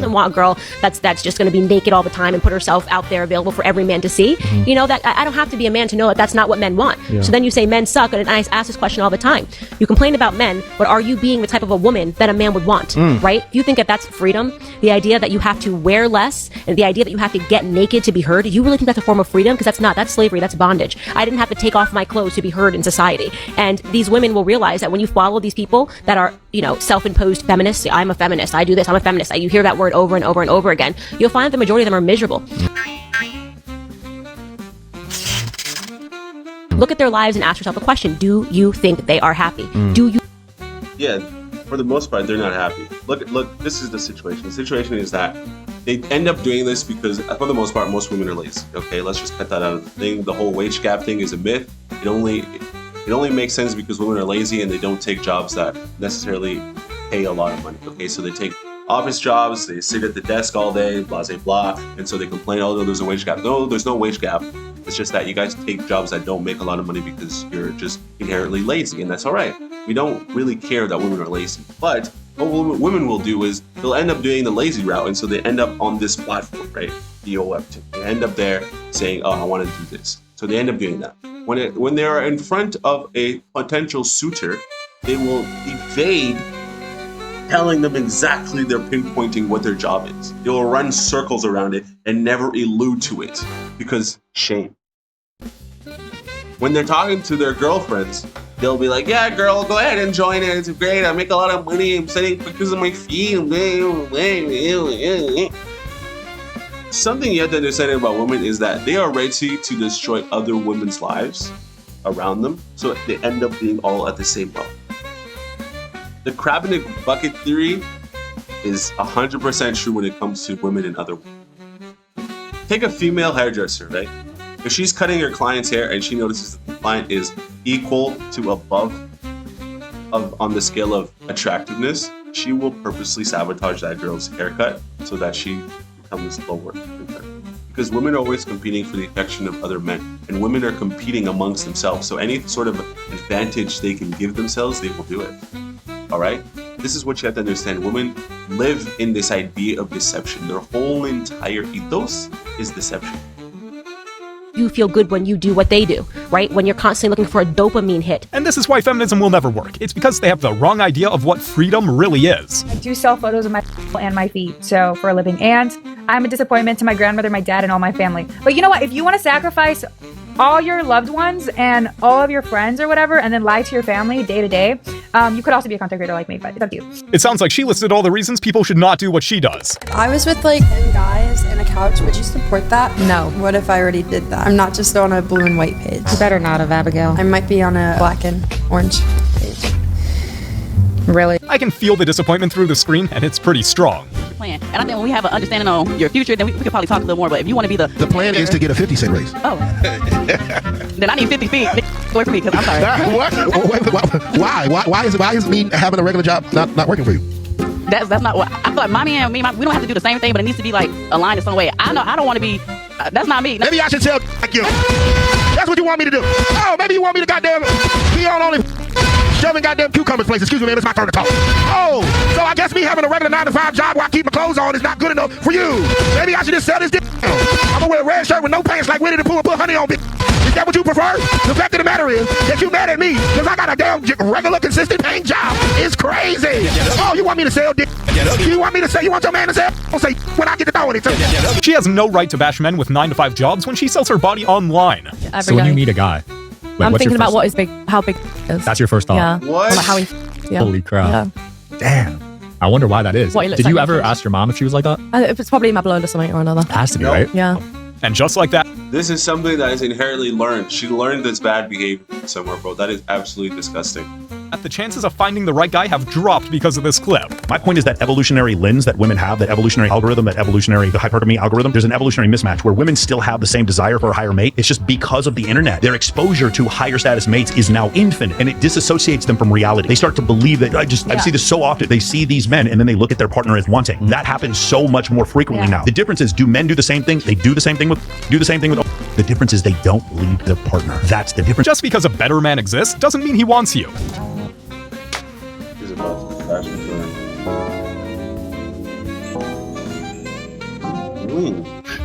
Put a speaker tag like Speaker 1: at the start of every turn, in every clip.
Speaker 1: doesn't want a girl that's just going to be naked all the time and put herself out there available for every man to see. You know, that I don't have to be a man to know that that's not what men want. So then you say men suck, and I ask this question all the time. You complain about men, but are you being the type of a woman that a man would want, right? If you think that that's freedom, the idea that you have to wear less, and the idea that you have to get naked to be heard, you really think that's a form of freedom? Because that's slavery, that's bondage. I didn't have to take off my clothes to be heard in society. And these women will realize that when you follow these people that are, you know, self-imposed feminists, I'm a feminist, I do this, I'm a feminist, you hear that word over and over and over again, you'll find that the majority of them are miserable. Look at their lives and ask yourself a question. Do you think they are happy? Do you?
Speaker 2: Yeah, for the most part, they're not happy. Look, this is the situation. The situation is that they end up doing this because, for the most part, most women are lazy. Okay, let's just cut that out of the thing. The whole wage gap thing is a myth. It only makes sense because women are lazy and they don't take jobs that necessarily pay a lot of money. Okay, so they take office jobs, they sit at the desk all day, blah, blah, blah, and so they complain, oh, no, there's a wage gap. No, there's no wage gap. It's just that you guys take jobs that don't make a lot of money because you're just inherently lazy, and that's all right. We don't really care that women are lazy. But what women will do is they'll end up doing the lazy route, and so they end up on this platform, right? DOF2. They end up there saying, oh, I want to do this. So they end up doing that. When they are in front of a potential suitor, they will evade telling them exactly, they're pinpointing what their job is. They will run circles around it and never allude to it because shame. When they're talking to their girlfriends, they'll be like, yeah, girl, go ahead and join it. It's great. I make a lot of money. I'm sending pictures of my feet. Something you have to understand about women is that they are ready to destroy other women's lives around them, so they end up being all at the same level. The crab in the bucket theory is 100% true when it comes to women and other women. Take a female hairdresser, right? If she's cutting her client's hair and she notices that the client is equal to above on the scale of attractiveness, she will purposely sabotage that girl's haircut so that she becomes lower. Because women are always competing for the affection of other men, and women are competing amongst themselves. So any sort of advantage they can give themselves, they will do it. All right? This is what you have to understand. Women live in this idea of deception. Their whole entire ethos is deception.
Speaker 1: You feel good when you do what they do, right? When you're constantly looking for a dopamine hit.
Speaker 3: And this is why feminism will never work. It's because they have the wrong idea of what freedom really is.
Speaker 4: I do sell photos of my and my feet, so for a living. And I'm a disappointment to my grandmother, my dad, and all my family. But you know what? If you want to sacrifice all your loved ones and all of your friends or whatever, and then lie to your family day to day, you could also be a content creator like me, but it's up to you.
Speaker 3: It sounds like she listed all the reasons people should not do what she does.
Speaker 5: I was with like 10 guys and a couch. Would you support that?
Speaker 6: No.
Speaker 5: What if I already did that? I'm not just on a blue and white page.
Speaker 6: You better not have, Abigail.
Speaker 5: I might be on a black and orange page.
Speaker 6: Really?
Speaker 3: I can feel the disappointment through the screen, and it's pretty strong.
Speaker 7: Plan. And I think when we have an understanding on your future, then we could probably talk a little more. But if you want to be the
Speaker 8: plan is to get a 50-cent raise.
Speaker 7: Oh. Then I need 50 feet. Work for me, because I'm sorry.
Speaker 8: What? Why is me having a regular job not working for you?
Speaker 7: That's not what I feel like. Mommy and me, we don't have to do the same thing, but it needs to be like aligned in some way. I don't want to be. That's not me.
Speaker 8: Maybe I should tell like you. That's what you want me to do. Oh, maybe you want me to goddamn be on only shoving goddamn cucumbers place. Excuse me, man, it's my turn to talk. Oh, so I guess me having a regular 9-to-5 job while I keep my clothes on is not good enough for you. Maybe I should just sell this dick. I'm gonna wear a red shirt with no pants like Winnie the Pooh and put honey on, bitch. Is that what you prefer? The fact of the matter is that you mad at me because I got a damn regular, consistent paying job. It's crazy. Oh, you want me to sell dick? You want me to say you want your man to sell? I'll say when I get to throwing it.
Speaker 3: She has no right to bash men with 9-to-5 jobs when she sells her body online.
Speaker 9: So when you meet a guy,
Speaker 6: I'm thinking about what is big, how big is.
Speaker 9: That's your first thought.
Speaker 6: Yeah.
Speaker 2: What?
Speaker 6: How he. Yeah.
Speaker 9: Holy crap!
Speaker 6: Yeah.
Speaker 9: Damn. I wonder why that is. Did you ever ask your mom if she was like that?
Speaker 6: It's probably my blood or something or another.
Speaker 9: It has to be, right?
Speaker 6: Yeah.
Speaker 3: And just like that,
Speaker 2: This is something that is inherently learned. She learned this bad behavior somewhere, bro. That is absolutely disgusting.
Speaker 3: the chances of finding the right guy have dropped because of this clip.
Speaker 10: My point is that evolutionary lens that women have, that evolutionary algorithm, the hypergamy algorithm, there's an evolutionary mismatch where women still have the same desire for a higher mate. It's just because of the internet. Their exposure to higher status mates is now infinite, and it disassociates them from reality. They start to believe that, I see this so often. They see these men and then they look at their partner as wanting. That happens so much more frequently now. The difference is, do men do the same thing? They do the same thing with, the difference is they don't leave their partner. That's the difference.
Speaker 3: Just because a better man exists doesn't mean he wants you.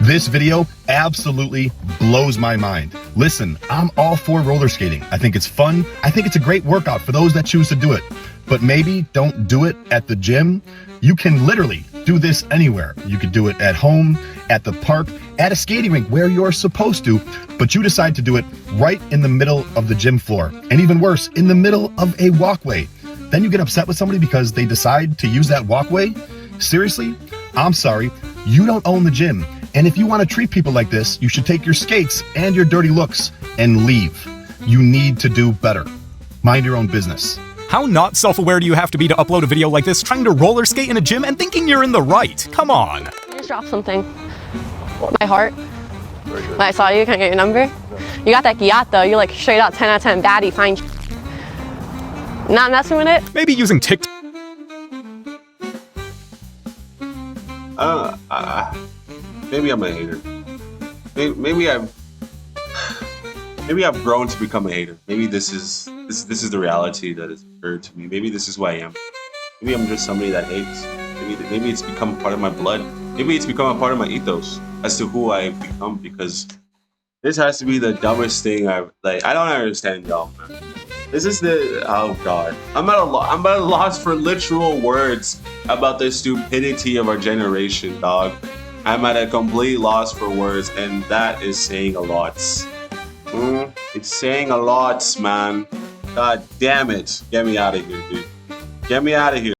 Speaker 8: This video absolutely blows my mind. Listen, I'm all for roller skating. I think it's fun. I think it's a great workout for those that choose to do it. But maybe don't do it at the gym. You can literally do this anywhere. You could do it at home, at the park, at a skating rink where you're supposed to, but you decide to do it right in the middle of the gym floor. And even worse, in the middle of a walkway. Then you get upset with somebody because they decide to use that walkway? Seriously? I'm sorry, you don't own the gym. And if you want to treat people like this, you should take your skates and your dirty looks and leave. You need to do better. Mind your own business.
Speaker 3: How not self-aware do you have to be to upload a video like this, trying to roller skate in a gym and thinking you're in the right? Come on.
Speaker 11: You just dropped something. My heart. When I saw you, can I get your number? You got that Giat though. You're like straight out 10 out of 10 baddie, fine. Not messing with it?
Speaker 3: Maybe using TikTok.
Speaker 2: Maybe I'm a hater. Maybe I've grown to become a hater. Maybe this is the reality that has occurred to me. Maybe this is who I am. Maybe I'm just somebody that hates. Maybe it's become part of my blood. Maybe it's become a part of my ethos as to who I've become, because this has to be the dumbest thing I don't understand, y'all, man. This is oh God. I'm at a loss for literal words about the stupidity of our generation, dog. I'm at a complete loss for words, and that is saying a lot. It's saying a lot, man. God damn it. Get me out of here, dude. Get me out of here.